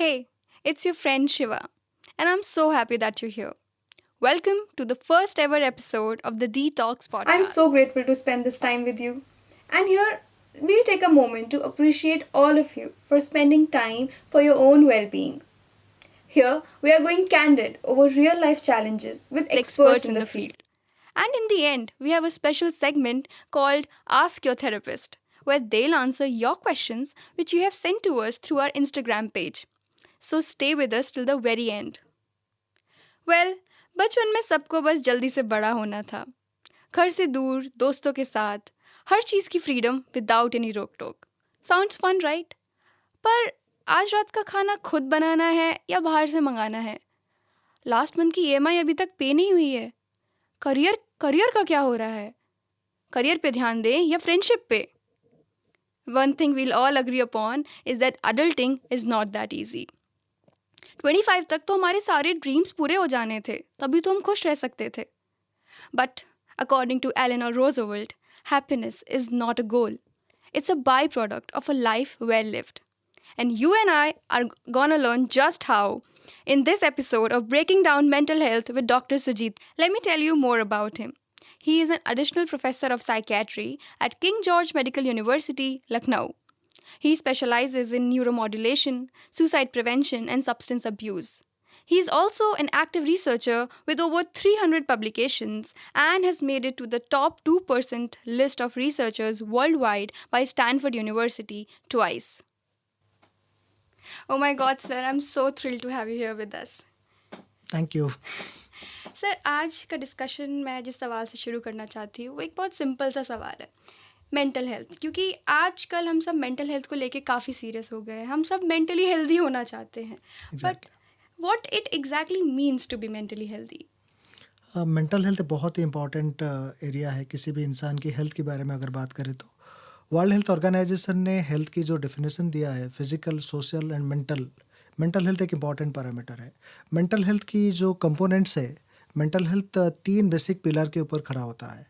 Hey, it's your friend Shiva, and I'm so happy that you're here. Welcome to the first ever episode of the Detox podcast. I'm so grateful to spend this time with you. And here, we'll take a moment to appreciate all of you for spending time for your own well being. Here, we are going candid over real life challenges with experts in the field. And in the end, we have a special segment called Ask Your Therapist, where they'll answer your questions which you have sent to us through our Instagram page. So stay with us till the very end. Well, बचपन में सबको बस जल्दी से बड़ा होना था. घर से दूर, दोस्तों के साथ, हर चीज़ की फ्रीडम विदाउट एनी रोक टोक. Sounds fun right? पर आज रात का खाना खुद बनाना है या बाहर से मंगाना है? लास्ट मंथ की ईएमआई अभी तक पे नहीं हुई है. करियर करियर का क्या हो रहा है? करियर पे ध्यान दें या फ्रेंडशिप पे? One thing we'll all agree upon is that adulting is not that easy. 25 तक तो हमारे सारे ड्रीम्स पूरे हो जाने थे, तभी तो हम खुश रह सकते थे. But according to Eleanor Roosevelt, happiness is not a goal. It's a byproduct of a life well lived. And you and I are gonna learn just how in this episode of Breaking Down Mental Health with Dr. Sujit. Let me tell you more about him. He is an additional professor of psychiatry at King George Medical University, Lucknow. He specializes in neuromodulation, suicide prevention, and substance abuse. He is also an active researcher with over 300 publications and has made it to the top 2% list of researchers worldwide by Stanford University twice. Oh my God, sir, I'm so thrilled to have you here with us. Thank you. Sir, आज का discussion मैं जिस सवाल से शुरू करना चाहती हूँ वो एक बहुत सिंपल सा सवाल है, मेंटल हेल्थ. क्योंकि आजकल हम सब मेंटल हेल्थ को लेके काफ़ी सीरियस हो गए हैं. हम सब मेंटली हेल्दी होना चाहते हैं, but what it exactly means to be mentally healthy? Mental health बहुत ही इम्पॉर्टेंट एरिया है किसी भी इंसान की हेल्थ के बारे में अगर बात करें तो. वर्ल्ड हेल्थ ऑर्गेनाइजेशन ने हेल्थ की जो डेफिनेशन दिया है, physical, social and mental health एक इम्पॉर्टेंट पैरामीटर है. मेंटल हेल्थ की जो कंपोनेंट्स है, मेंटल हेल्थ 3 बेसिक पिलर के ऊपर खड़ा होता है.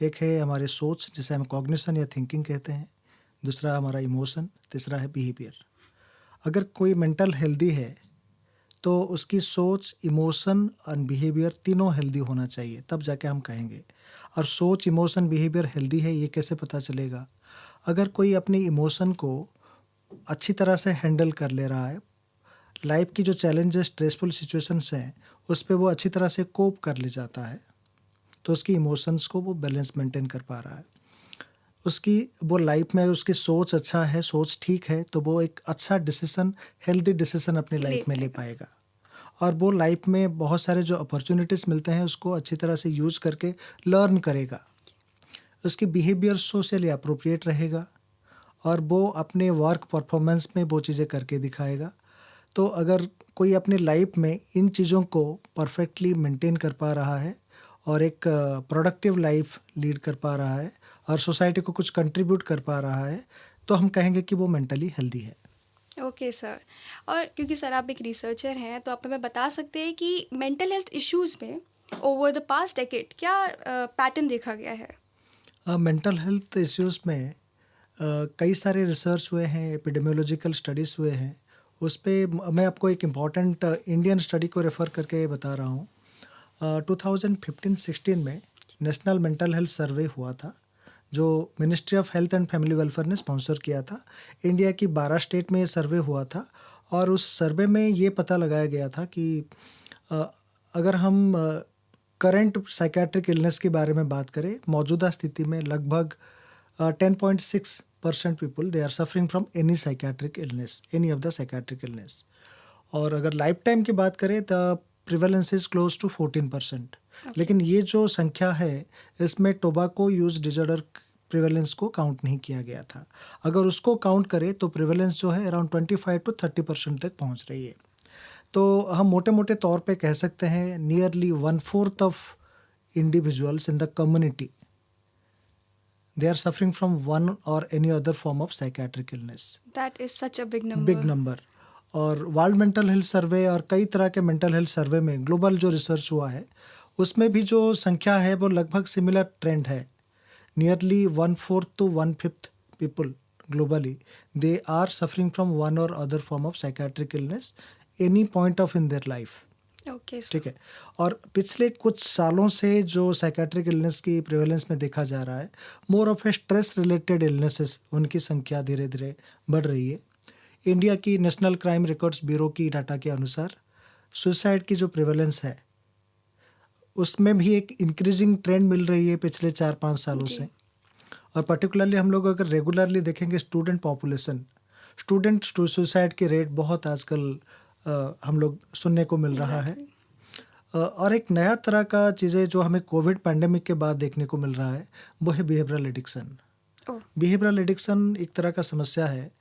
एक है हमारी सोच, जिसे हम कॉग्निशन या थिंकिंग कहते हैं. दूसरा हमारा इमोशन. तीसरा है बिहेवियर. अगर कोई मेंटल हेल्दी है तो उसकी सोच, इमोशन और बिहेवियर तीनों हेल्दी होना चाहिए, तब जाके हम कहेंगे. और सोच, इमोशन, बिहेवियर हेल्दी है ये कैसे पता चलेगा? अगर कोई अपनी इमोशन को अच्छी तरह से हैंडल कर ले रहा है, लाइफ की जो चैलेंजेस, स्ट्रेसफुल सिचुएशंस हैं उस पर वो अच्छी तरह से कोप कर ले जाता है, तो उसकी इमोशंस को वो बैलेंस मेंटेन कर पा रहा है. उसकी वो लाइफ में उसकी सोच अच्छा है, सोच ठीक है, तो वो एक अच्छा डिसीजन, हेल्दी डिसीजन अपनी लाइफ में ले पाएगा. और वो लाइफ में बहुत सारे जो अपॉर्चुनिटीज़ मिलते हैं उसको अच्छी तरह से यूज़ करके लर्न करेगा. उसकी बिहेवियर सोशली अप्रोप्रिएट रहेगा और वो अपने वर्क परफॉर्मेंस में वो चीज़ें करके दिखाएगा. तो अगर कोई अपनी लाइफ में इन चीज़ों को परफेक्टली मेंटेन कर पा रहा है और एक प्रोडक्टिव लाइफ लीड कर पा रहा है और सोसाइटी को कुछ कंट्रीब्यूट कर पा रहा है, तो हम कहेंगे कि वो मेंटली हेल्दी है. Okay sir. और क्योंकि सर आप एक रिसर्चर हैं तो आप हमें बता सकते हैं कि मेंटल हेल्थ इश्यूज़ में ओवर द पास्ट डेकेड क्या पैटर्न देखा गया है? मेंटल हेल्थ इश्यूज़ में कई सारे रिसर्च हुए हैं, एपिडेमियोलॉजिकल स्टडीज़ हुए हैं. उस पे मैं आपको एक इम्पॉर्टेंट इंडियन स्टडी को रेफ़र करके बता रहा हूँ. 2015-16 में नेशनल मेंटल हेल्थ सर्वे हुआ था, जो ministry of health and family welfare ने स्पॉन्सर किया था. इंडिया की 12 स्टेट में ये सर्वे हुआ था और उस सर्वे में ये पता लगाया गया था कि अगर हम करंट साइकेट्रिक इलनेस के बारे में बात करें, मौजूदा स्थिति में लगभग 10.6% people they are suffering from any psychiatric illness, any of the psychiatric illness. और अगर लाइफ टाइम की बात करें तो प्रिवेलेंस इज क्लोज टू 14%. लेकिन ये जो संख्या है इसमें टोबैको यूज डिजॉर्डर प्रिवेलेंस को काउंट नहीं किया गया था. अगर उसको काउंट करें तो प्रिवेलेंस जो है अराउंड 25 to 30% तक पहुंच रही है. तो हम मोटे मोटे तौर पे कह सकते हैं nearly 1/4 of individuals in the community they are suffering from one or any other form of psychiatric illness. That is such a big number. Big number. और वर्ल्ड मेंटल हेल्थ सर्वे और कई तरह के मेंटल हेल्थ सर्वे में global जो research हुआ है उसमें भी जो संख्या है वो लगभग सिमिलर ट्रेंड है. Nearly 1/4 to 1/5 people globally, they are suffering from one or other form of psychiatric illness any point of in their life. Okay sir. ठीक है। और पिछले कुछ सालों से जो साइकेट्रिक इलनेस की प्रेवलेंस में देखा जा रहा है, more of A stress related illnesses, उनकी संख्या धीरे धीरे बढ़ रही है। इंडिया की नेशनल क्राइम रिकॉर्ड्स ब्यूरो की डाटा के अनुसार सुसाइड की जो प्रेवलेंस है उसमें भी एक इंक्रीजिंग ट्रेंड मिल रही है पिछले 4-5 सालों जी। से। और पर्टिकुलरली हम लोग अगर रेगुलरली देखेंगे स्टूडेंट पॉपुलेशन, स्टूडेंट सुसाइड की रेट बहुत आजकल हम लोग सुनने को मिल रहा है। और एक नया तरह का चीज़ें जो हमें कोविड पैंडेमिक के बाद देखने को मिल रहा है वो है behavioural addiction. Oh behavioural addiction एक तरह का समस्या है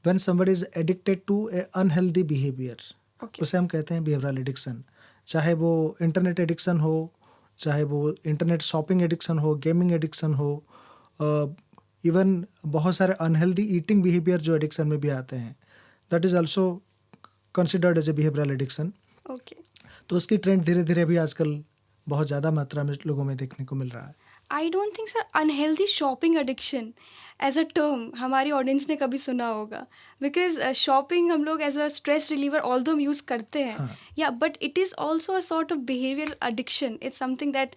when somebody is addicted to a unhealthy behaviour, okay उसे हम कहते हैं बिहेवियरल एडिक्शन। चाहे वो इंटरनेट एडिक्शन हो, चाहे वो इंटरनेट शॉपिंग एडिक्शन हो, गेमिंग एडिक्शन हो, इवन बहुत सारे अनहेल्दी ईटिंग बिहेवियर जो एडिक्शन में भी आते हैं, that is also considered as a behavioural addiction. Okay. तो उसकी ट्रेंड धीरे धीरे भी आजकल बहुत ज़्यादा मात्रा में लोगों में देखने को मिल रहा है। I don't think sir unhealthy shopping addiction as a term हमारी ऑडियंस ने कभी सुना होगा, बिकॉज शॉपिंग हम लोग as a stress reliever although use करते हैं, हाँ। या but it is also a sort of behaviour addiction. It's something that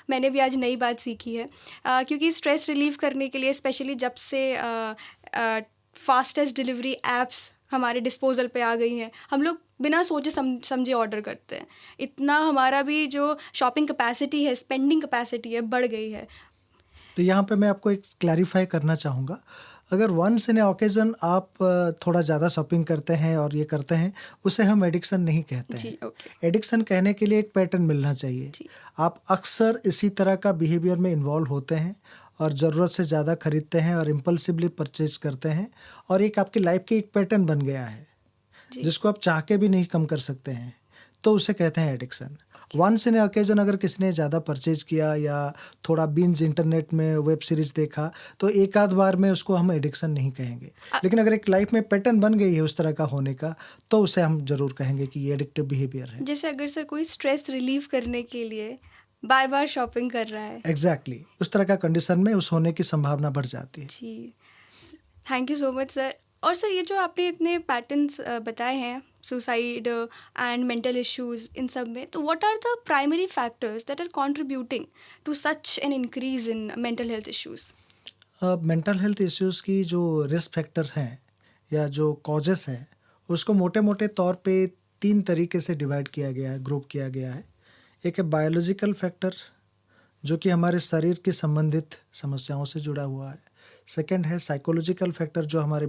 मैंने भी आज नई बात सीखी है। क्योंकि स्ट्रेस रिलीव करने के लिए स्पेशली जब से फास्टेस्ट डिलीवरी एप्स हमारे डिस्पोजल पे आ गई हैं, हम लोग बिना सोचे समझे ऑर्डर करते हैं। इतना हमारा भी जो शॉपिंग कैपेसिटी है, स्पेंडिंग कैपेसिटी है, बढ़ गई है। तो यहाँ पे मैं आपको एक क्लैरिफाई करना चाहूँगा, अगर वंस इन ए ओकेजन आप थोड़ा ज़्यादा शॉपिंग करते हैं और ये करते हैं, उसे हम एडिक्शन नहीं कहते जी हैं। ओके एडिक्शन कहने के लिए एक पैटर्न मिलना चाहिए। जी आप अक्सर इसी तरह का बिहेवियर में इन्वॉल्व होते हैं और ज़रूरत से ज़्यादा खरीदते हैं और इम्पल्सिवली परचेज करते हैं, और एक आपकी लाइफ की एक पैटर्न बन गया है जी जिसको आप चाह के भी नहीं कम कर सकते हैं, तो उसे कहते हैं एडिक्शन। वंस इन ओकेजन अगर किसी ने ज़्यादा परचेज किया या थोड़ा बिंज इंटरनेट में वेब सीरीज देखा, तो एक आध बार में उसको हम एडिक्शन नहीं कहेंगे। लेकिन अगर एक लाइफ में पैटर्न बन गई है उस तरह का होने का, तो उसे हम जरूर कहेंगे कि ये एडिक्टिव बिहेवियर है। जैसे अगर सर कोई स्ट्रेस रिलीव करने के लिए बार बार शॉपिंग कर रहा है। एग्जैक्टली उस तरह का कंडीशन में उस होने की संभावना बढ़ जाती है। जी, thank you so much sir. और सर ये जो आपने इतने पैटर्न्स बताए हैं, सुसाइड एंड मेंटल इश्यूज, इन सब में, तो what are the primary factors that are contributing to such an increase in mental health issues? Mental health issues की जो रिस्क फैक्टर हैं या जो कॉजेस हैं, उसको मोटे मोटे तौर पे 3 तरीके से डिवाइड किया गया है, ग्रुप किया गया है। एक है बायोलॉजिकल फैक्टर, जो कि हमारे शरीर की संबंधित समस्याओं से जुड़ा हुआ है। सेकंड है साइकोलॉजिकल फैक्टर, जो हमारे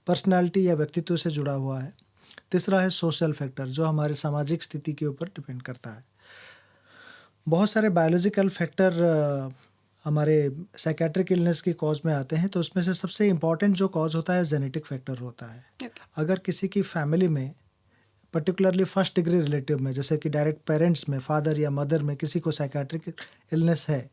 पर्सनालिटी या व्यक्तित्व से जुड़ा हुआ है। तीसरा है सोशल फैक्टर, जो हमारे सामाजिक स्थिति के ऊपर डिपेंड करता है। बहुत सारे बायोलॉजिकल फैक्टर हमारे साइकेट्रिक इलनेस की कॉज में आते हैं, तो उसमें से सबसे इम्पॉर्टेंट जो कॉज होता है जेनेटिक फैक्टर होता है। Okay. अगर किसी की फैमिली में, पर्टिकुलरली फर्स्ट डिग्री रिलेटिव में, जैसे कि डायरेक्ट पेरेंट्स में, फादर या मदर में किसी को साइकेट्रिक इलनेस है,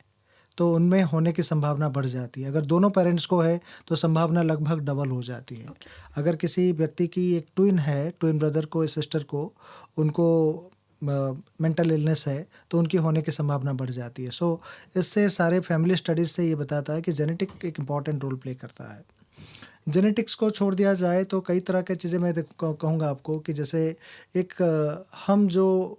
तो उनमें होने की संभावना बढ़ जाती है। अगर दोनों पेरेंट्स को है तो संभावना लगभग डबल हो जाती है। अगर किसी व्यक्ति की एक ट्विन है, ट्विन ब्रदर को, सिस्टर को, उनको मेंटल इलनेस है, तो उनकी होने की संभावना बढ़ जाती है। सो इससे सारे फैमिली स्टडीज़ से ये बताता है कि जेनेटिक एक इम्पॉर्टेंट रोल प्ले करता है। जेनेटिक्स को छोड़ दिया जाए तो कई तरह की चीज़ें मैं कहूँगा आपको, कि जैसे एक हम जो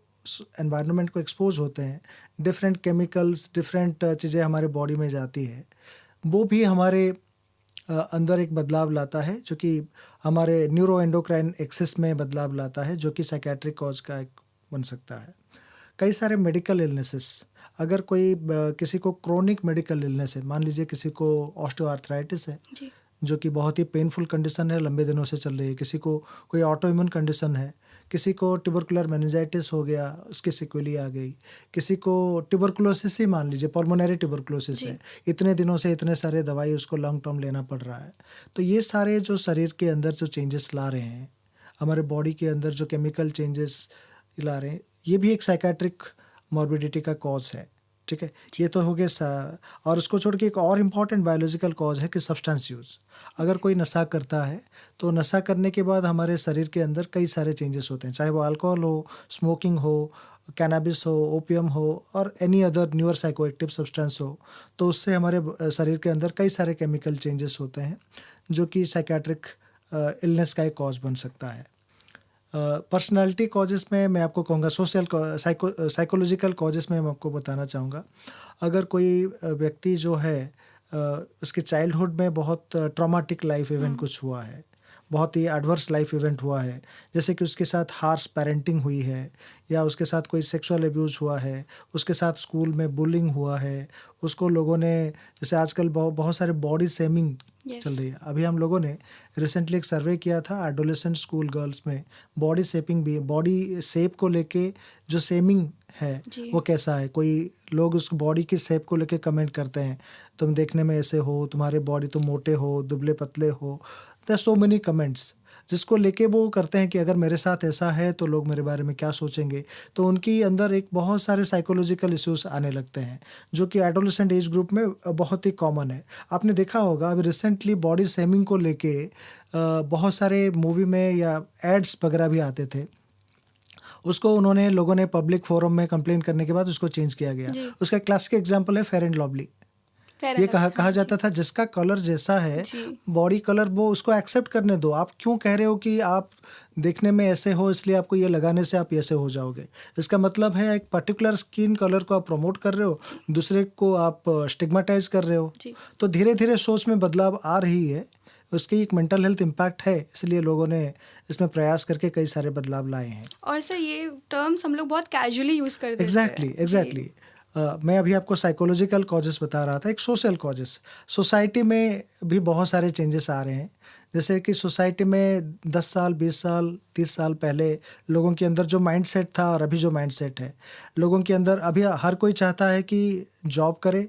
एनवायरनमेंट को एक्सपोज होते हैं, डिफरेंट केमिकल्स, डिफरेंट चीज़ें हमारे बॉडी में जाती है, वो भी हमारे अंदर एक बदलाव लाता है, जो कि हमारे न्यूरो एंडोक्राइन एक्सिस में बदलाव लाता है, जो कि साइकेट्रिक कॉज का एक बन सकता है। कई सारे मेडिकल इलनेसेस, अगर कोई किसी को क्रोनिक मेडिकल इलनेस है, मान लीजिए किसी को ऑस्टियोआर्थराइटिस है, जी जो कि बहुत ही पेनफुल कंडीशन है, लंबे दिनों से चल रही है, किसी को कोई ऑटो इम्यून कंडीशन है, किसी को ट्यूबरकुलर मेनिंजाइटिस हो गया, उसकी सिक्वेली आ गई, किसी को ट्यूबरकुलोसिस ही मान लीजिए, पल्मोनरी ट्यूबरकुलोसिस जी। है, इतने दिनों से इतने सारे दवाई उसको लॉन्ग टर्म लेना पड़ रहा है। तो ये सारे जो शरीर के अंदर जो चेंजेस ला रहे हैं, हमारे बॉडी के अंदर जो केमिकल चेंजेस ला रहे हैं, ये भी एक साइकेट्रिक मॉर्बिडिटी का कॉज है। ठीक है, ये तो हो गया। और उसको छोड़ के एक और इम्पॉर्टेंट बायोलॉजिकल कॉज है कि सब्सटेंस यूज़। अगर कोई नशा करता है, तो नशा करने के बाद हमारे शरीर के अंदर कई सारे चेंजेस होते हैं, चाहे वो अल्कोहल हो, स्मोकिंग हो, कैनाबिस हो, ओपियम हो और any other newer psychoactive substance हो, तो उससे हमारे शरीर के अंदर कई सारे केमिकल चेंजेस होते हैं जो कि साइकेट्रिक इलनेस का एक कॉज बन सकता है। पर्सनालिटी कॉजेस में मैं आपको कहूँगा, सोशल साइकोलॉजिकल कॉजेस में मैं आपको बताना चाहूँगा। अगर कोई व्यक्ति जो है उसके चाइल्डहुड में बहुत ट्रॉमाटिक लाइफ इवेंट कुछ हुआ है, बहुत ही एडवर्स लाइफ इवेंट हुआ है, जैसे कि उसके साथ हार्श पेरेंटिंग हुई है या उसके साथ कोई सेक्सुअल अब्यूज़ हुआ है, उसके साथ स्कूल में बुलिंग हुआ है, उसको लोगों ने, जैसे आजकल बहुत सारे बॉडी शेमिंग चल रही है। अभी हम लोगों ने रिसेंटली एक सर्वे किया था एडोलेसेंट स्कूल गर्ल्स में, बॉडी शेपिंग भी, बॉडी शेप को लेके जो शेमिंग है वो कैसा है। कोई लोग उस बॉडी की शेप को लेके कमेंट करते हैं, तुम देखने में ऐसे हो, तुम्हारे बॉडी, तुम मोटे हो, दुबले पतले हो, देयर सो मेनी कमेंट्स, जिसको लेके वो करते हैं कि अगर मेरे साथ ऐसा है तो लोग मेरे बारे में क्या सोचेंगे। तो उनकी अंदर एक बहुत सारे साइकोलॉजिकल इश्यूज आने लगते हैं जो कि एडोलेसेंट एज ग्रुप में बहुत ही कॉमन है। आपने देखा होगा अभी रिसेंटली बॉडी शेमिंग को लेके बहुत सारे मूवी में या एड्स वगैरह भी आते थे, उसको उन्होंने, लोगों ने पब्लिक फोरम में कंप्लेन करने के बाद उसको चेंज किया गया। उसका क्लासिक एग्जाम्पल है फेयर एंड लवली। ये कहा जाता था जिसका कलर जैसा है, बॉडी कलर, वो उसको एक्सेप्ट करने दो। आप क्यों कह रहे हो कि आप देखने में ऐसे हो इसलिए आपको ये लगाने से आप ऐसे हो जाओगे। इसका मतलब है एक पर्टिकुलर स्किन कलर को आप प्रमोट कर रहे हो, दूसरे को आप स्टिग्मेटाइज कर रहे हो। तो धीरे धीरे सोच में बदलाव आ रही है, उसकी एक मेंटल हेल्थ इम्पैक्ट है, इसलिए लोगों ने इसमें प्रयास करके कई सारे बदलाव लाए हैं। और सर ये टर्म्स हम लोग बहुत कैजुअली यूज़ कर देते हैं। एग्जैक्टली। मैं अभी आपको साइकोलॉजिकल कॉजेस बता रहा था, एक सोशल कॉजेस। सोसाइटी में भी बहुत सारे चेंजेस आ रहे हैं, जैसे कि सोसाइटी में 10 साल, 20 साल, 30 साल पहले लोगों के अंदर जो माइंडसेट था और अभी जो माइंडसेट है, लोगों के अंदर अभी हर कोई चाहता है कि जॉब करे,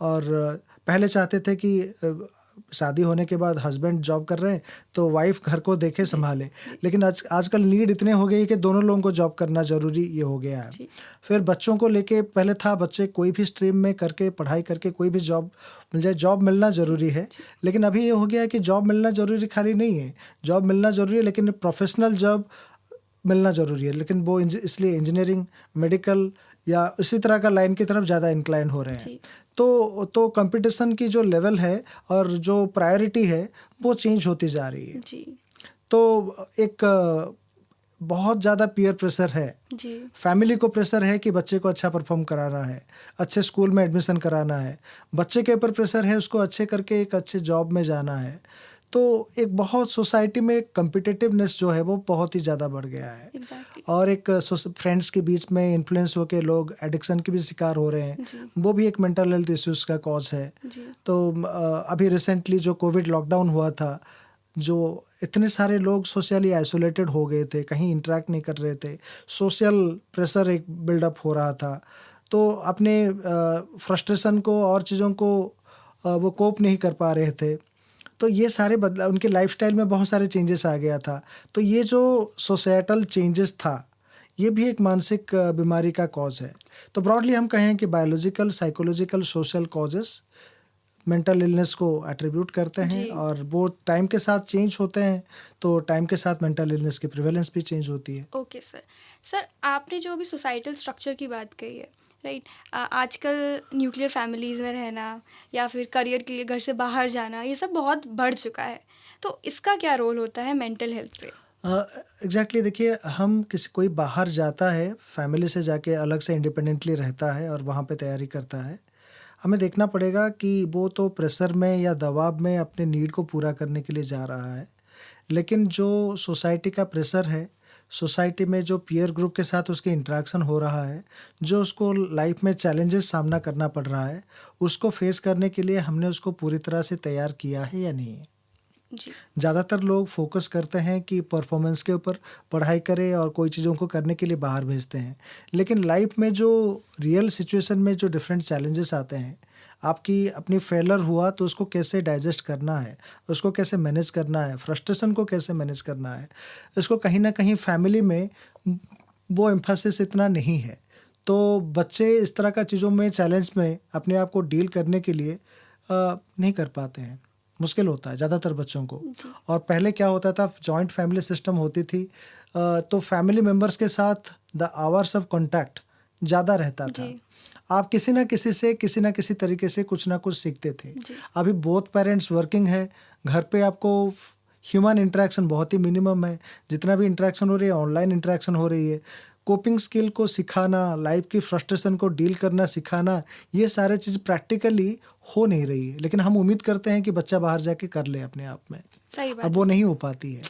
और पहले चाहते थे कि शादी होने के बाद हस्बैंड जॉब कर रहे हैं तो वाइफ घर को देखे संभाले, लेकिन आजकल नीड इतने हो गई है कि दोनों लोगों को जॉब करना ज़रूरी ये हो गया है। फिर बच्चों को लेके, पहले था बच्चे कोई भी स्ट्रीम में करके, पढ़ाई करके कोई भी जॉब मिल जाए, जॉब मिलना ज़रूरी है। लेकिन अभी ये हो गया है कि जॉब मिलना ज़रूरी खाली नहीं है, जॉब मिलना ज़रूरी है लेकिन प्रोफेशनल जॉब मिलना ज़रूरी है। लेकिन वो इसलिए इंजीनियरिंग, मेडिकल या इसी तरह का लाइन की तरफ ज़्यादा इंक्लाइन हो रहे हैं। तो कंपटीशन की जो लेवल है और जो प्रायोरिटी है वो चेंज होती जा रही है। तो एक बहुत ज़्यादा पीयर प्रेशर है, फैमिली को प्रेशर है कि बच्चे को अच्छा परफॉर्म कराना है, अच्छे स्कूल में एडमिशन कराना है, बच्चे के ऊपर प्रेशर है उसको अच्छे करके एक अच्छे जॉब में जाना है। तो एक बहुत सोसाइटी में कम्पिटिटिवनेस जो है वो बहुत ही ज़्यादा बढ़ गया है। और एक फ्रेंड्स के बीच में इन्फ्लुएंस होकर लोग एडिक्शन के भी शिकार हो रहे हैं, वो भी एक मेंटल हेल्थ इश्यूज का कॉज है। तो अभी रिसेंटली जो कोविड लॉकडाउन हुआ था, जो इतने सारे लोग सोशली आइसोलेटेड हो गए थे, कहीं इंटरेक्ट नहीं कर रहे थे, सोशल प्रेशर एक बिल्डअप हो रहा था, तो अपने फ्रस्ट्रेशन को और चीज़ों को वो कोप नहीं कर पा रहे थे। तो ये सारे बदलाव, उनके लाइफस्टाइल में बहुत सारे चेंजेस आ गया था। तो ये जो सोसाइटल चेंजेस था, ये भी एक मानसिक बीमारी का कॉज है। तो ब्रॉडली हम कहें कि biological, psychological, social causes mental illness को एट्रीब्यूट करते हैं, और वो टाइम के साथ चेंज होते हैं, तो टाइम के साथ मेंटल इलनेस की प्रिवेलेंस भी चेंज होती है। ओके सर, आपने जो अभी सोसाइटल स्ट्रक्चर की बात कही है, राइट, आजकल न्यूक्लियर फैमिलीज़ में रहना या फिर करियर के लिए घर से बाहर जाना, ये सब बहुत बढ़ चुका है। तो इसका क्या रोल होता है मेंटल हेल्थ पे? एग्जैक्टली देखिए, हम कोई बाहर जाता है, फैमिली से जाके अलग से इंडिपेंडेंटली रहता है और वहाँ पे तैयारी करता है, हमें देखना पड़ेगा कि वो तो प्रेशर में या दबाव में अपने नीड को पूरा करने के लिए जा रहा है। लेकिन जो सोसाइटी का प्रेशर है, सोसाइटी में जो पीयर ग्रुप के साथ उसके इंटरेक्शन हो रहा है, जो उसको लाइफ में चैलेंजेस सामना करना पड़ रहा है, उसको फेस करने के लिए हमने उसको पूरी तरह से तैयार किया है या नहीं है। ज़्यादातर लोग फोकस करते हैं कि परफॉर्मेंस के ऊपर, पढ़ाई करें और कोई चीज़ों को करने के लिए बाहर भेजते हैं। लेकिन लाइफ में जो रियल सिचुएशन में जो डिफरेंट चैलेंजेस आते हैं, आपकी अपनी फेलर हुआ तो उसको कैसे डाइजेस्ट करना है, उसको कैसे मैनेज करना है, फ्रस्ट्रेशन को कैसे मैनेज करना है, इसको कहीं ना कहीं फैमिली में वो एम्फेसिस इतना नहीं है। तो बच्चे इस तरह का चीज़ों में, चैलेंज में अपने आप को डील करने के लिए नहीं कर पाते हैं, मुश्किल होता है ज़्यादातर बच्चों को। और पहले क्या होता था, जॉइंट फैमिली सिस्टम होती थी, तो फैमिली मेम्बर्स के साथ द आवर्स ऑफ कॉन्टैक्ट ज़्यादा रहता था। जी आप किसी ना किसी से किसी ना किसी तरीके से कुछ ना कुछ सीखते थे। जी अभी बोथ पेरेंट्स वर्किंग है, घर पे आपको ह्यूमन इंटरेक्शन बहुत ही मिनिमम है। जितना भी इंटरेक्शन हो रही है ऑनलाइन इंटरेक्शन हो रही है। कोपिंग स्किल को सिखाना, लाइफ की फ्रस्ट्रेशन को डील करना सिखाना, ये सारे चीज़ प्रैक्टिकली हो नहीं रही है, लेकिन हम उम्मीद करते हैं कि बच्चा बाहर जाके कर ले अपने आप में। सही बात अब है वो सर। नहीं हो पाती है।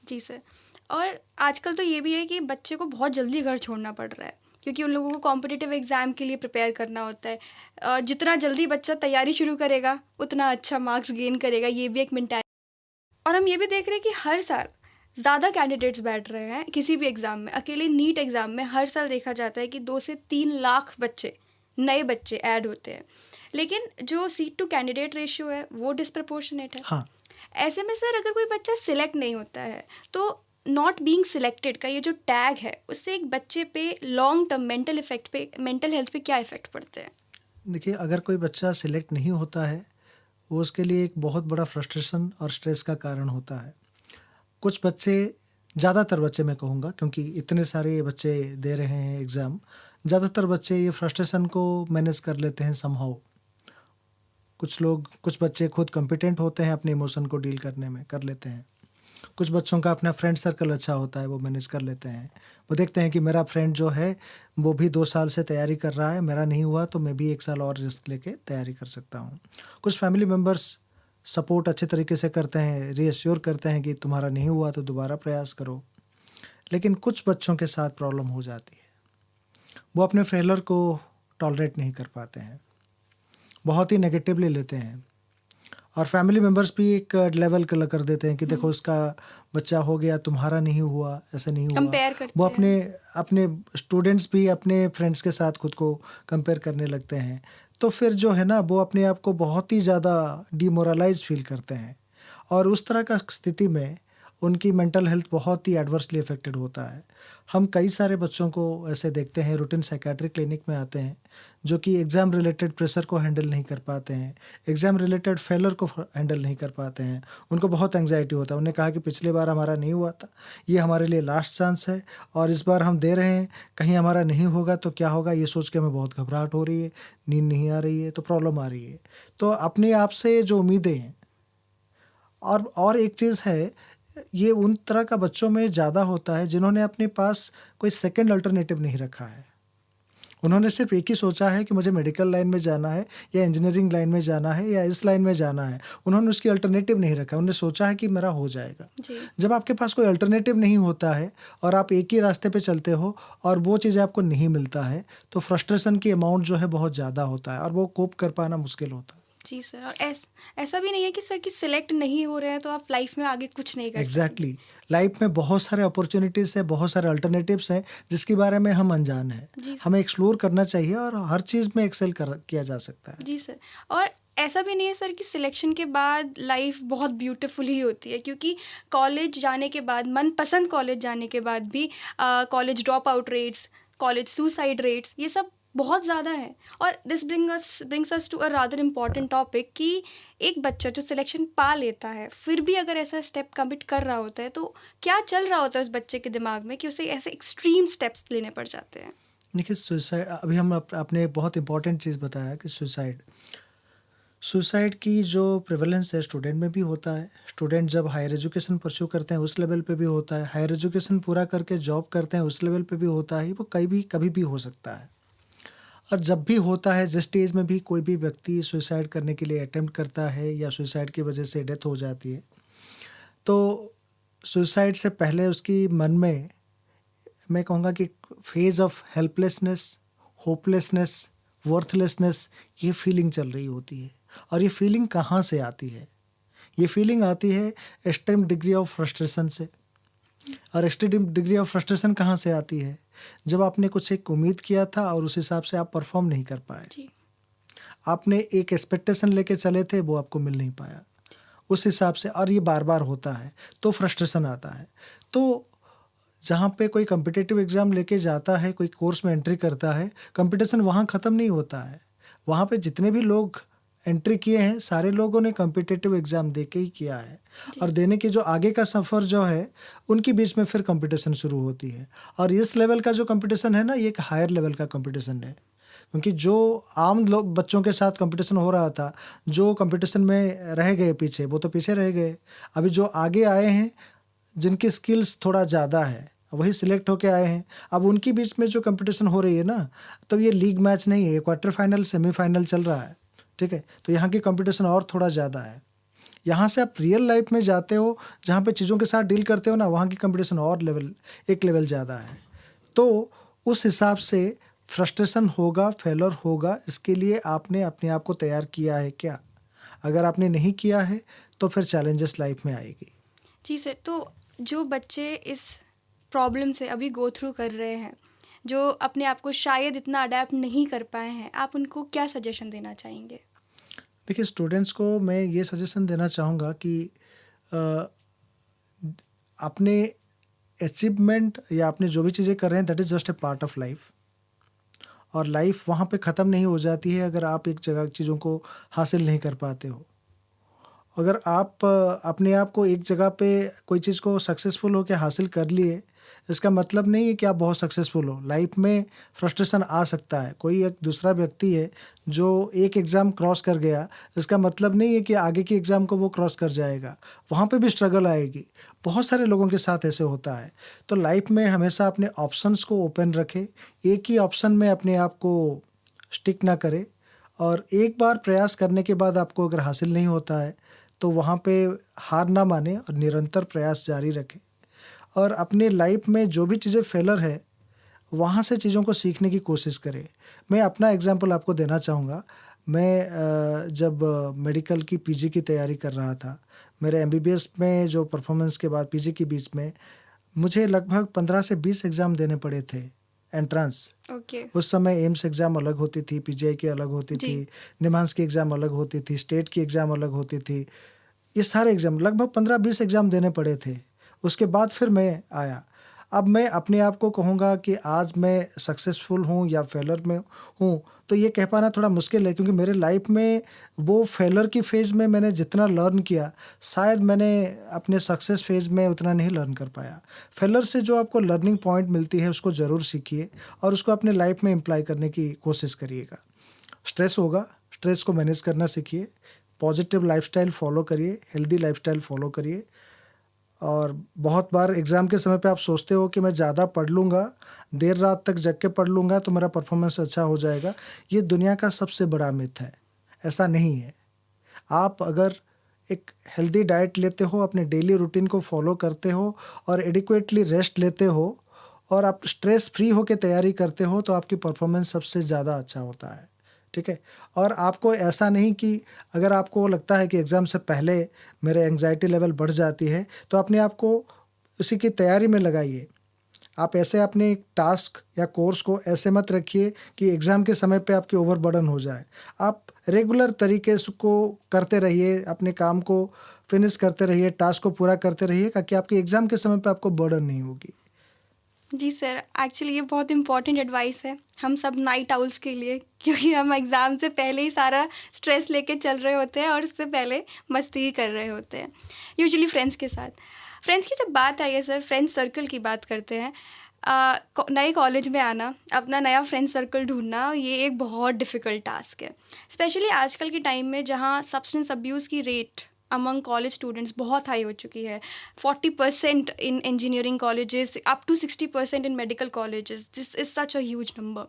जी सर। और आजकल तो ये भी है कि बच्चे को बहुत जल्दी घर छोड़ना पड़ रहा है, क्योंकि उन लोगों को कॉम्पिटिटिव एग्ज़ाम के लिए प्रिपेयर करना होता है। और जितना जल्दी बच्चा तैयारी शुरू करेगा उतना अच्छा मार्क्स गेन करेगा, ये भी एक मेंटालिटी। और हम ये भी देख रहे हैं कि हर साल ज़्यादा कैंडिडेट्स बैठ रहे हैं किसी भी एग्ज़ाम में। अकेले नीट एग्ज़ाम में हर साल देखा जाता है कि 2 से 3 लाख बच्चे, नए बच्चे ऐड होते हैं। लेकिन जो सीट टू कैंडिडेट रेशियो है वो डिस्प्रपोर्शनेट है। हाँ, ऐसे में सर अगर कोई बच्चा सिलेक्ट नहीं होता है तो नॉट बीइंग सिलेक्टेड का ये जो टैग है उससे एक बच्चे पे लॉन्ग टर्म मेंटल हेल्थ पे क्या इफेक्ट पड़ते हैं? देखिए अगर कोई बच्चा सिलेक्ट नहीं होता है, वो उसके लिए एक बहुत बड़ा फ्रस्ट्रेशन और स्ट्रेस का कारण होता है। कुछ बच्चे, ज़्यादातर बच्चे मैं कहूँगा, क्योंकि इतने सारे बच्चे दे रहे हैं एग्ज़ाम, ज़्यादातर बच्चे ये फ्रस्ट्रेशन को मैनेज कर लेते हैं समहाउ। कुछ बच्चे खुद कॉम्पिटेंट होते हैं अपने इमोशन को डील करने में, कर लेते हैं। कुछ बच्चों का अपना फ्रेंड सर्कल अच्छा होता है, वो मैनेज कर लेते हैं। वो देखते हैं कि मेरा फ्रेंड जो है वो भी 2 साल से तैयारी कर रहा है, मेरा नहीं हुआ तो मैं भी 1 साल और रिस्क लेके तैयारी कर सकता हूँ। कुछ फैमिली मेम्बर्स सपोर्ट अच्छे तरीके से करते हैं, रीअश्योर करते हैं कि तुम्हारा नहीं हुआ तो दोबारा प्रयास करो। लेकिन कुछ बच्चों के साथ प्रॉब्लम हो जाती है, वो अपने फेलियर को टॉलरेट नहीं कर पाते हैं, बहुत ही नेगेटिवली लेते हैं। और फैमिली मेम्बर्स भी एक लेवल कर देते हैं कि देखो उसका बच्चा हो गया, तुम्हारा नहीं हुआ, ऐसा नहीं हुआ। कंपेयर वो करते हैं। अपने स्टूडेंट्स भी अपने फ्रेंड्स के साथ खुद को कंपेयर करने लगते हैं। तो फिर जो है ना, वो अपने आप को बहुत ही ज़्यादा डिमोरलाइज फील करते हैं, और उस तरह का स्थिति में उनकी मेंटल हेल्थ बहुत ही एडवर्सली अफेक्टेड होता है। हम कई सारे बच्चों को ऐसे देखते हैं, रूटीन साइकेट्रिक क्लिनिक में आते हैं, जो कि एग्ज़ाम रिलेटेड प्रेशर को हैंडल नहीं कर पाते हैं, एग्ज़ाम रिलेटेड फेलियर को हैंडल नहीं कर पाते हैं। उनको बहुत एंग्जाइटी होता है। उन्हें कहा कि पिछली बार हमारा नहीं हुआ था, ये हमारे लिए लास्ट चांस है और इस बार हम दे रहे हैं, कहीं हमारा नहीं होगा तो क्या होगा, ये सोच के हमें बहुत घबराहट हो रही है, नींद नहीं आ रही है, तो प्रॉब्लम आ रही है। तो अपने आप से जो उम्मीदें हैं, और एक चीज़ है, ये उन तरह का बच्चों में ज़्यादा होता है जिन्होंने अपने पास कोई सेकंड अल्टरनेटिव नहीं रखा है। उन्होंने सिर्फ एक ही सोचा है कि मुझे मेडिकल लाइन में जाना है या इंजीनियरिंग लाइन में जाना है या इस लाइन में जाना है। उन्होंने उसकी अल्टरनेटिव नहीं रखा। उन्होंने सोचा है कि मेरा हो जाएगा। जी जब आपके पास कोई अल्टरनेटिव नहीं होता है और आप एक ही रास्ते पे चलते हो और वो चीज़ आपको नहीं मिलता है, तो फ्रस्ट्रेशन की अमाउंट जो है बहुत ज़्यादा होता है और वो कोप कर पाना मुश्किल होता है। जी सर। और ऐसा भी नहीं है कि सर कि सिलेक्ट नहीं हो रहे हैं तो आप लाइफ में आगे कुछ नहीं कर पाएंगे। एग्जैक्टली, लाइफ में बहुत सारे अपॉर्चुनिटीज़ है, बहुत सारे अल्टरनेटिव्स हैं जिसके बारे में हम अनजान हैं। जी सर। हमें एक्सप्लोर करना चाहिए और हर चीज़ में एक्सेल किया जा सकता है। जी सर। और ऐसा भी नहीं है सर कि सिलेक्शन के बाद लाइफ बहुत ब्यूटीफुल ही होती है, क्योंकि कॉलेज जाने के बाद, मनपसंद कॉलेज जाने के बाद भी college drop out rates, college suicide rates, ये सब बहुत ज़्यादा है। और this brings us to a rather important topic कि एक बच्चा जो सिलेक्शन पा लेता है फिर भी अगर ऐसा स्टेप कमिट कर रहा होता है तो क्या चल रहा होता है उस बच्चे के दिमाग में कि उसे ऐसे एक्सट्रीम स्टेप्स लेने पड़ जाते हैं? देखिए, सुसाइड, अभी हम आपने एक बहुत इंपॉर्टेंट चीज़ बताया कि सुसाइड की जो प्रेवलेंस है स्टूडेंट में भी होता है। स्टूडेंट जब हायर एजुकेशन परस्यू करते हैं उस लेवल पे भी होता है, हायर एजुकेशन पूरा करके जॉब करते हैं उस लेवल पे भी होता है। वो कभी भी हो सकता है। और जब भी होता है, जिस स्टेज में भी कोई भी व्यक्ति सुसाइड करने के लिए अटेम्प्ट करता है या सुसाइड की वजह से डेथ हो जाती है, तो सुसाइड से पहले उसकी मन में, मैं कहूँगा कि phase of helplessness, hopelessness, worthlessness, ये फीलिंग चल रही होती है। और ये फीलिंग कहाँ से आती है? ये फीलिंग आती है एक्सट्रीम डिग्री ऑफ फ्रस्ट्रेशन से। और एक्सट्रीम डिग्री ऑफ फ्रस्ट्रेशन कहाँ से आती है? जब आपने कुछ एक उम्मीद किया था और उस हिसाब से आप परफॉर्म नहीं कर पाए। जी आपने एक एक्सपेक्टेशन लेके चले थे, वो आपको मिल नहीं पाया उस हिसाब से, और ये बार बार होता है, तो फ्रस्ट्रेशन आता है। तो जहाँ पे कोई कम्पिटिटिव एग्ज़ाम लेके जाता है, कोई कोर्स में एंट्री करता है, कंपटीशन वहाँ ख़त्म नहीं होता है। वहाँ पे जितने भी लोग एंट्री किए हैं, सारे लोगों ने कॉम्पिटिटिव एग्ज़ाम दे के ही किया है। और देने के जो आगे का सफ़र जो है, उनके बीच में फिर कॉम्पिटिशन शुरू होती है। और इस लेवल का जो कॉम्पिटिशन है ना, ये एक हायर लेवल का कॉम्पिटिशन है। क्योंकि जो आम लोग बच्चों के साथ कॉम्पिटिशन हो रहा था, जो कॉम्पिटिशन में रह गए पीछे, वो तो पीछे रह गए। अभी जो आगे आए हैं, जिनकी स्किल्स थोड़ा ज़्यादा है, वही सिलेक्ट होके आए हैं। अब उनके बीच में जो कॉम्पिटिशन हो रही है ना, तो ये लीग मैच नहीं है, ये क्वार्टर फाइनल, सेमीफाइनल चल रहा है, ठीक है। तो यहाँ की कॉम्पिटिशन और थोड़ा ज़्यादा है। यहाँ से आप रियल लाइफ में जाते हो, जहाँ पे चीज़ों के साथ डील करते हो ना, वहाँ की कॉम्पिटिशन और एक लेवल ज़्यादा है। तो उस हिसाब से फ्रस्ट्रेशन होगा, फेलर होगा, इसके लिए आपने अपने आप को तैयार किया है क्या? अगर आपने नहीं किया है, तो फिर चैलेंजेस लाइफ में आएगी। जी सर, तो जो बच्चे इस प्रॉब्लम से अभी गो थ्रू कर रहे हैं, जो अपने आप को शायद इतना अडेप्ट नहीं कर पाए हैं, आप उनको क्या सजेशन देना चाहेंगे? देखिए, स्टूडेंट्स को मैं ये सजेशन देना चाहूँगा कि अ, अपने अचीवमेंट या आपने जो भी चीज़ें कर रहे हैं, that is just a part of life. और लाइफ वहाँ पे ख़त्म नहीं हो जाती है अगर आप एक जगह चीज़ों को हासिल नहीं कर पाते हो। अगर आप अपने आप को एक जगह पे कोई चीज़ को सक्सेसफुल होके हासिल कर लिए, इसका मतलब नहीं है कि आप बहुत सक्सेसफुल हो। लाइफ में फ्रस्ट्रेशन आ सकता है। कोई एक दूसरा व्यक्ति है जो एक एग्ज़ाम क्रॉस कर गया, इसका मतलब नहीं है कि आगे की एग्ज़ाम को वो क्रॉस कर जाएगा। वहाँ पे भी स्ट्रगल आएगी। बहुत सारे लोगों के साथ ऐसे होता है। तो लाइफ में हमेशा अपने ऑप्शंस को ओपन रखें। एक ही ऑप्शन में अपने आप को स्टिक ना करें। और एक बार प्रयास करने के बाद आपको अगर हासिल नहीं होता है, तो वहाँ पे हार ना मानें और निरंतर प्रयास जारी रखें। और अपने लाइफ में जो भी चीज़ें फेलर है, वहाँ से चीज़ों को सीखने की कोशिश करें। मैं अपना एग्ज़ाम्पल आपको देना चाहूँगा। मैं जब मेडिकल की पीजी की तैयारी कर रहा था, मेरे एमबीबीएस में जो परफॉर्मेंस के बाद पीजी के बीच में मुझे लगभग 15 से 20 एग्ज़ाम देने पड़े थे, एंट्रेंस। ओके। उस समय एम्स एग्ज़ाम अलग होती थी, पीजीआई की अलग होती जी। थी, निमांस की एग्ज़ाम अलग होती थी, स्टेट की एग्ज़ाम अलग होती थी। ये सारे एग्ज़ाम लगभग 15-20 एग्ज़ाम देने पड़े थे। उसके बाद फिर मैं आया। अब मैं अपने आप को कहूँगा कि आज मैं सक्सेसफुल हूँ या फेलियर में हूँ, तो ये कह पाना थोड़ा मुश्किल है, क्योंकि मेरे लाइफ में वो फेलियर की फ़ेज़ में मैंने जितना लर्न किया, शायद मैंने अपने सक्सेस फ़ेज़ में उतना नहीं लर्न कर पाया। फेलियर से जो आपको लर्निंग पॉइंट मिलती है, उसको ज़रूर सीखिए और उसको अपने लाइफ में इम्प्लाई करने की कोशिश करिएगा। स्ट्रेस होगा, स्ट्रेस को मैनेज करना सीखिए, पॉजिटिव लाइफ़स्टाइल फ़ॉलो करिए, हेल्दी लाइफ़स्टाइल फ़ॉलो करिए। और बहुत बार एग्ज़ाम के समय पे आप सोचते हो कि मैं ज़्यादा पढ़ लूँगा, देर रात तक जग के पढ़ लूँगा तो मेरा परफ़ॉर्मेंस अच्छा हो जाएगा। ये दुनिया का सबसे बड़ा मिथ है, ऐसा नहीं है। आप अगर एक हेल्दी डाइट लेते हो, अपने डेली रूटीन को फ़ॉलो करते हो और एडिक्वेटली रेस्ट लेते हो और आप स्ट्रेस फ्री होके तैयारी करते हो, तो आपकी परफ़ॉर्मेंस सबसे ज़्यादा अच्छा होता है, ठीक है? और आपको ऐसा नहीं कि अगर आपको लगता है कि एग्ज़ाम से पहले मेरे एंग्ज़ायटी लेवल बढ़ जाती है, तो अपने आप को उसी की तैयारी में लगाइए। आप ऐसे अपने एक टास्क या कोर्स को ऐसे मत रखिए कि एग्ज़ाम के समय पे आपकी ओवरबर्डन हो जाए। आप रेगुलर तरीके से को करते रहिए, अपने काम को फिनिश करते रहिए, टास्क को पूरा करते रहिए, ताकि आपके एग्ज़ाम के समय पे आपको बर्डन नहीं होगी। जी सर, एक्चुअली ये बहुत इम्पॉर्टेंट एडवाइस है हम सब नाइट आउल्स के लिए, क्योंकि हम एग्ज़ाम से पहले ही सारा स्ट्रेस लेके चल रहे होते हैं और उससे पहले मस्ती ही कर रहे होते हैं, यूजुअली फ्रेंड्स के साथ। फ्रेंड्स की जब बात आई है सर, फ्रेंड्स सर्कल की बात करते हैं। नए कॉलेज में आना, अपना नया फ्रेंड सर्कल ढूंढना, ये एक बहुत डिफ़िकल्ट टास्क है, स्पेशली आजकल के टाइम में जहाँ सब्सटेंस अब्यूज़ की रेट अमंग कॉलेज स्टूडेंट्स बहुत हाई हो चुकी है। 40% in engineering colleges, up to 60% in medical colleges. This is such a huge number.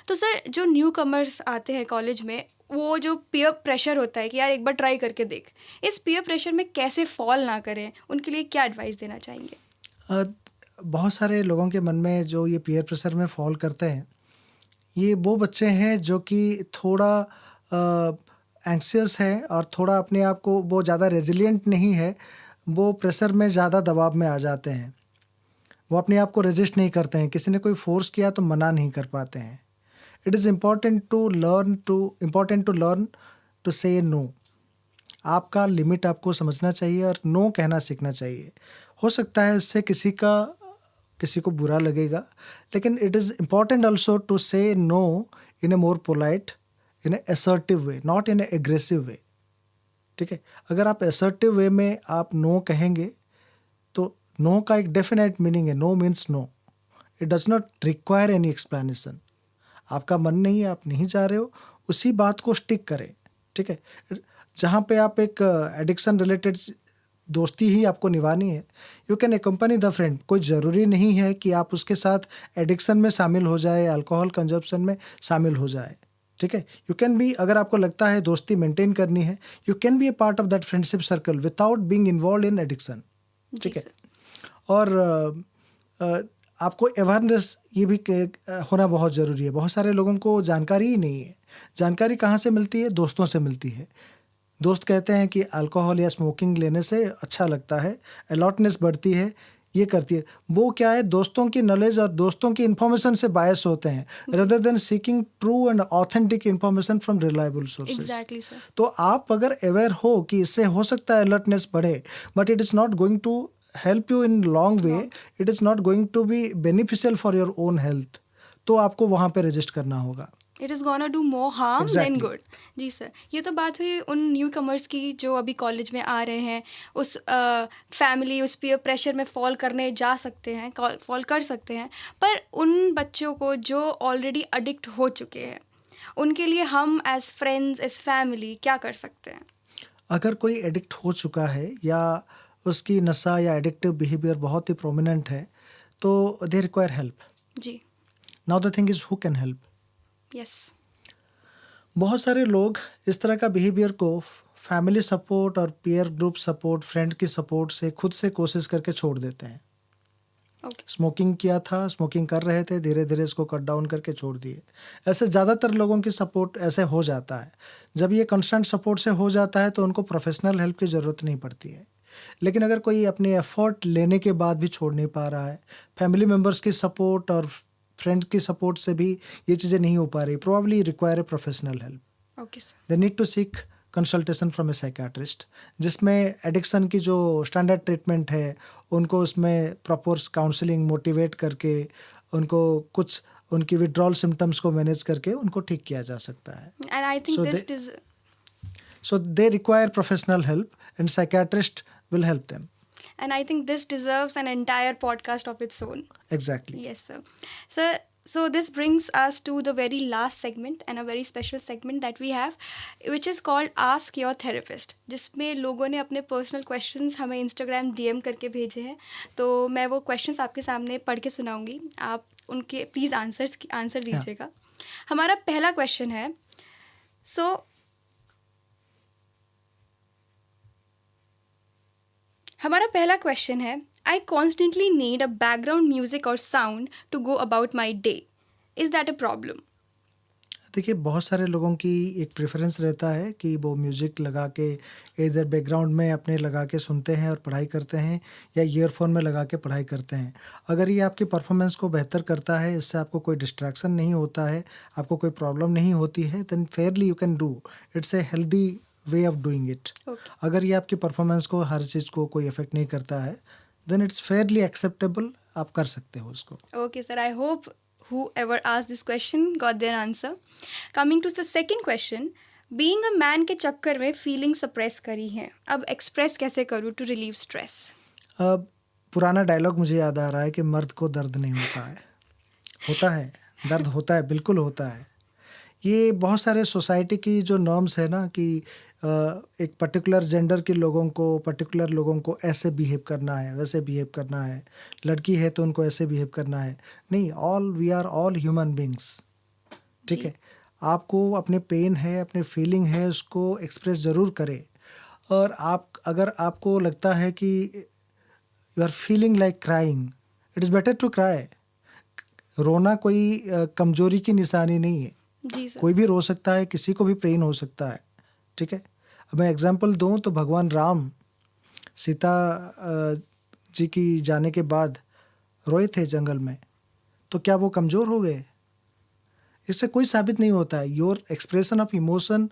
तो सर, जो न्यू कमर्स आते हैं कॉलेज में, वो जो पीयर प्रेशर होता है कि यार एक बार ट्राई करके देख, इस पीयर प्रेशर में कैसे फॉल ना करें, उनके लिए क्या एडवाइस देना चाहेंगे? अ, बहुत सारे लोगों के मन में जो ये पीयर प्रेशर में फ़ॉल करते हैं, ये वो बच्चे हैं जो कि थोड़ा एंग्ज़ियस हैं और थोड़ा अपने आप को, वो ज़्यादा रेज़िलिएंट नहीं है, वो प्रेशर में ज़्यादा दबाव में आ जाते हैं। वो अपने आप को रेज़िस्ट नहीं करते हैं, किसी ने कोई फ़ोर्स किया तो मना नहीं कर पाते हैं। It is important to learn to say no. आपका लिमिट आपको समझना चाहिए और नो कहना सीखना चाहिए। हो सकता है इससे किसी को बुरा लगेगा, लेकिन it is important also to say no in a more polite, in a assertive way, not in a aggressive way. ठीक है, अगर आप असर्टिव वे में आप नो कहेंगे तो नो का एक डेफिनेट मीनिंग है, no means no, it does not require any explanation. आपका मन नहीं है, आप नहीं चाह रहे हो, उसी बात को स्टिक करें। ठीक है, जहाँ पे आप एक एडिक्शन रिलेटेड दोस्ती ही आपको निभानी है, यू कैन एकम्पनी द फ्रेंड। कोई ज़रूरी नहीं है कि आप उसके साथ एडिक्शन में शामिल हो जाए, अल्कोहल कंजप्शन में शामिल हो जाए। ठीक है, यू कैन बी, अगर आपको लगता है दोस्ती मेंटेन करनी है, you can be A part of that friendship circle without being involve in addiction. ठीक है, और आपको अवेयरनेस ये भी होना बहुत ज़रूरी है। बहुत सारे लोगों को जानकारी ही नहीं है। जानकारी कहाँ से मिलती है? दोस्तों से मिलती है। दोस्त कहते हैं कि अल्कोहल या स्मोकिंग लेने से अच्छा लगता है, अलर्टनेस बढ़ती है, ये करती है। वो क्या है, दोस्तों की नॉलेज और दोस्तों की इन्फॉर्मेशन से बायस होते हैं, rather than seeking true and authentic information from reliable sources. Exactly sir. तो आप अगर अवेयर हो कि इससे हो सकता है अलर्टनेस बढ़े, but it is not going to help you in long way, it is not going to be beneficial for your own health, तो आपको वहाँ पे रजिस्ट करना होगा। It is gonna do more harm than Exactly. Good. जी sir, ये तो बात हुई उन न्यू कमर्स की जो अभी कॉलेज में आ रहे हैं, उस फैमिली उस पीयर प्रेशर में फॉल करने जा सकते हैं, फॉल कर सकते हैं। पर उन बच्चों को जो ऑलरेडी अडिक्ट हो चुके हैं, उनके लिए हम एज फ्रेंड्स, एज फैमिली क्या कर सकते हैं? अगर कोई एडिक्ट हो चुका है या उसकी नशा या एडिक्टिव बिहेवियर बहुत ही प्रोमिनेंट है, तो दे रिक्वायर हेल्प। जी। Now the thing is who can help. Yes. बहुत सारे लोग इस तरह का बिहेवियर को फैमिली सपोर्ट और पीयर ग्रुप सपोर्ट, फ्रेंड की सपोर्ट से खुद से कोशिश करके छोड़ देते हैं। ओके। स्मोकिंग किया था, स्मोकिंग कर रहे थे, धीरे धीरे इसको कट डाउन करके छोड़ दिए। ऐसे ज़्यादातर लोगों की सपोर्ट ऐसे हो जाता है। जब ये कंस्टेंट सपोर्ट से हो जाता है तो उनको प्रोफेशनल हेल्प की ज़रूरत नहीं पड़ती है। लेकिन अगर कोई अपने एफर्ट लेने के बाद भी छोड़ नहीं पा रहा है, फैमिली मेम्बर्स की सपोर्ट और फ्रेंड की सपोर्ट से भी ये चीज़ें नहीं हो पा रही, probably require a professional help. Okay sir. They need to seek consultation from a psychiatrist, जिसमें एडिक्शन की जो स्टैंडर्ड ट्रीटमेंट है उनको उसमें प्रॉपर काउंसलिंग मोटिवेट करके उनको कुछ उनकी विड्रॉल सिम्टम्स को मैनेज करके उनको ठीक किया जा सकता है। And I think So this they- is So they require professional help and psychiatrist will help them. and I think this deserves an entire podcast of its own. Exactly. Yes, sir. Sir, so this brings us to the very last segment and a very special segment that we have, which is called Ask Your Therapist, जिसमें लोगों ने अपने personal questions हमें Instagram DM करके भेजे हैं। तो मैं वो क्वेश्चंस आपके सामने पढ़ के सुनाऊंगी, आप उनके प्लीज़ आंसर दीजिएगा। हमारा पहला क्वेश्चन है, हमारा पहला क्वेश्चन है, I constantly need a background music और sound to go about my day, is that a problem? देखिए, बहुत सारे लोगों की एक प्रेफरेंस रहता है कि वो म्यूज़िक लगा के इधर बैकग्राउंड में अपने लगा के सुनते हैं और पढ़ाई करते हैं, या ईयरफोन में लगा के पढ़ाई करते हैं। अगर ये आपकी परफॉर्मेंस को बेहतर करता है, इससे आपको कोई डिस्ट्रैक्शन नहीं होता है, आपको कोई प्रॉब्लम नहीं होती है, then fairly you can do. It's a healthy way of doing it. अगर ये आपकी परफॉर्मेंस को, हर चीज़ को कोई इफेक्ट नहीं करता है, देन इट्स फेयरली एक्सेप्टेबल, आप कर सकते हो उसको। Okay, sir. I hope whoever asked this question got their answer. Coming to the second question, being a man के चक्कर में फीलिंग सप्रेस करी है, अब एक्सप्रेस कैसे करूँ टू रिलीव स्ट्रेस? अब पुराना डायलॉग मुझे याद आ रहा है कि मर्द को दर्द नहीं होता है। होता है, दर्द होता है, बिल्कुल होता है। ये बहुत सारे सोसाइटी की जो नॉर्म्स है ना कि एक पर्टिकुलर जेंडर के लोगों को, पर्टिकुलर लोगों को ऐसे बिहेव करना है, वैसे बिहेव करना है, लड़की है तो उनको ऐसे बिहेव करना है। नहीं, we are all human beings. ठीक है, आपको अपने पेन है, अपने फीलिंग है, उसको एक्सप्रेस ज़रूर करें। और अगर आपको लगता है कि you are feeling like crying, it is better to cry. रोना कोई कमजोरी की निशानी नहीं है। जी सर। कोई भी रो सकता है, किसी को भी पेन हो सकता है। ठीक है, अब मैं एग्जांपल दूं तो भगवान राम सीता जी की जाने के बाद रोए थे जंगल में, तो क्या वो कमज़ोर हो गए? इससे कोई साबित नहीं होता है। Your expression of emotion,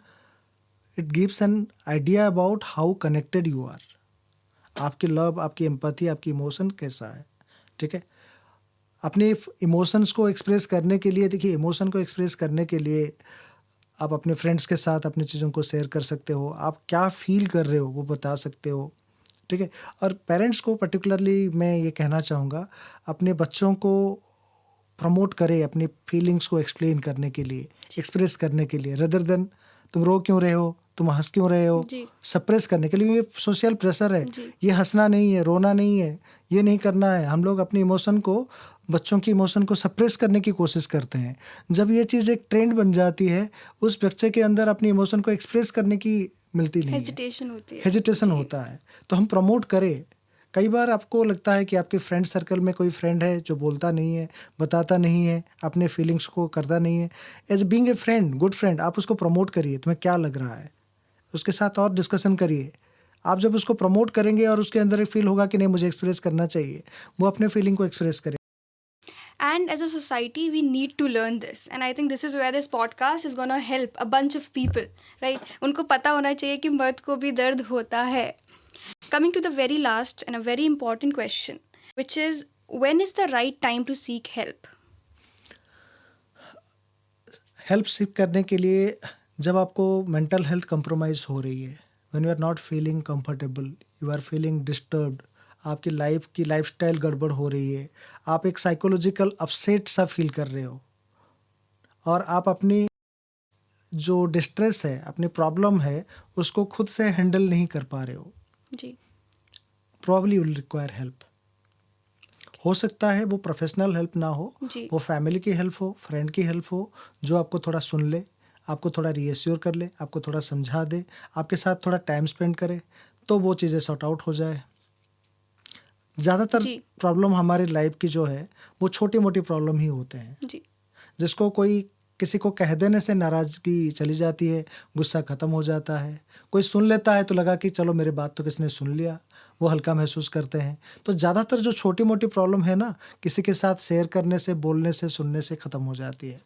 it gives an idea about how connected you are. आपकी लव, आपकी एम्पैथी, आपकी इमोशन कैसा है। ठीक है, अपने इमोशंस को एक्सप्रेस करने के लिए, देखिए इमोशन को एक्सप्रेस करने के लिए आप अपने फ्रेंड्स के साथ अपनी चीज़ों को शेयर कर सकते हो, आप क्या फ़ील कर रहे हो वो बता सकते हो, ठीक है। और पेरेंट्स को पर्टिकुलरली मैं ये कहना चाहूँगा, अपने बच्चों को प्रमोट करें अपनी फीलिंग्स को एक्सप्लेन करने के लिए, एक्सप्रेस करने के लिए, रदर देन तुम रो क्यों रहे हो, तुम हंस क्यों रहे हो, जी सप्रेस करने के लिए। ये सोशल प्रेशर है, जी ये हंसना नहीं है, रोना नहीं है, ये नहीं करना है। हम लोग अपनी इमोशन को, बच्चों की इमोशन को सप्रेस करने की कोशिश करते हैं। जब ये चीज़ एक ट्रेंड बन जाती है, उस बच्चे के अंदर अपनी इमोशन को एक्सप्रेस करने की मिलती नहीं है, हेजिटेशन होती है। हेजिटेशन जी होता है। तो हम प्रमोट करें। कई बार आपको लगता है कि आपके फ्रेंड सर्कल में कोई फ्रेंड है जो बोलता नहीं है, बताता नहीं है, अपने फीलिंग्स को करता नहीं है। As being a friend, good friend, आप उसको प्रमोट करिए, तुम्हें क्या लग रहा है, उसके साथ और डिस्कशन करिए। आप जब उसको प्रमोट करेंगे और उसके अंदर एक फील होगा कि नहीं मुझे एक्सप्रेस करना चाहिए, वो अपने फीलिंग को एक्सप्रेस करे। And as a society, we need to learn this. And I think this is where this podcast is going to help a bunch of people, right? उनको पता होना चाहिए कि मर्द को भी दर्द होता है. Coming to the very last and a very important question, which is, when is the right time to seek help? Help सीख करने के लिए जब आपको मेंटल हेल्थ कंप्रोमाइज़ हो रही है, when you are not feeling comfortable, you are feeling disturbed, आपकी लाइफस्टाइल गड़बड़ हो रही है, आप एक साइकोलॉजिकल अपसेट सा फील कर रहे हो, और आप अपनी जो डिस्ट्रेस है, अपनी प्रॉब्लम है, उसको खुद से हैंडल नहीं कर पा रहे हो, जी प्रॉब्ली विल रिक्वायर हेल्प। हो सकता है वो प्रोफेशनल हेल्प ना हो, जी वो फैमिली की हेल्प हो, फ्रेंड की हेल्प हो, जो आपको थोड़ा सुन ले, आपको थोड़ा रीएश्योर कर ले, आपको थोड़ा समझा दे, आपके साथ थोड़ा टाइम स्पेंड करे, तो वो चीज़ें सॉर्ट आउट हो जाए। ज़्यादातर जी प्रॉब्लम हमारी लाइफ की जो है, वो छोटी मोटी प्रॉब्लम ही होते हैं, जी जिसको कोई किसी को कह देने से नाराज़गी चली जाती है, गुस्सा ख़त्म हो जाता है। कोई सुन लेता है तो लगा कि चलो मेरी बात तो किसने सुन लिया, वो हल्का महसूस करते हैं। तो ज़्यादातर जो छोटी मोटी प्रॉब्लम है ना, किसी के साथ शेयर करने से, बोलने से, सुनने से ख़त्म हो जाती है।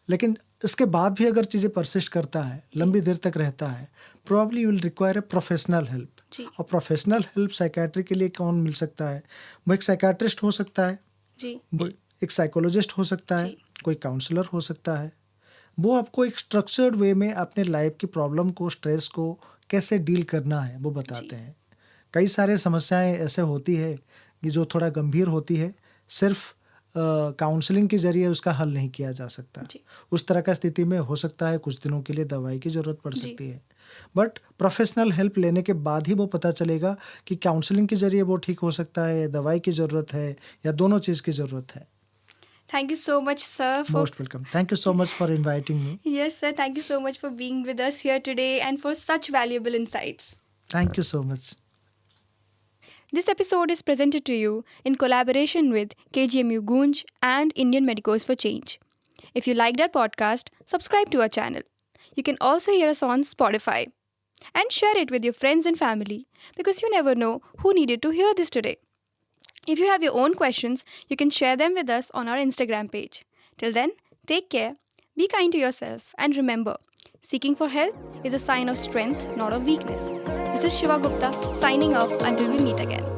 लेकिन इसके बाद भी अगर चीज़ें परसिस्ट करता है, लंबी देर तक रहता है, probably you will require a professional help. जी और प्रोफेशनल हेल्प साइकेट्री के लिए कौन मिल सकता है? वो एक साइकेट्रिस्ट हो सकता है, जी वो एक साइकोलॉजिस्ट हो सकता है, जी कोई काउंसलर हो सकता है। वो आपको एक स्ट्रक्चर्ड वे में अपने लाइफ की प्रॉब्लम को, स्ट्रेस को कैसे डील करना है वो बताते हैं। कई सारे समस्याएं ऐसे होती है कि जो थोड़ा गंभीर होती है, सिर्फ काउंसलिंग के जरिए उसका हल नहीं किया जा सकता। जी उस तरह का स्थिति में हो सकता है कुछ दिनों के लिए दवाई की ज़रूरत पड़ जी सकती है, बट प्रोफेशनल हेल्प लेने के बाद ही वो पता चलेगा कि काउंसलिंग के जरिए वो ठीक हो सकता है, दवाई की ज़रूरत है, या दोनों चीज़ की ज़रूरत है। Thank you so much, sir, for most welcome. Thank you so much for inviting me. yes, sir. Thank you so much for being with us here today and for such valuable insights. Thank you so much. This episode is presented to you in collaboration with KGMU Gunj and Indian Medicos for Change. If you liked our podcast, subscribe to our channel. You can also hear us on Spotify and share it with your friends and family, because you never know who needed to hear this today. If you have your own questions, you can share them with us on our Instagram page. Till then, take care, be kind to yourself, and remember, seeking for help is a sign of strength, not of weakness. This is Shiva Gupta signing off until we meet again.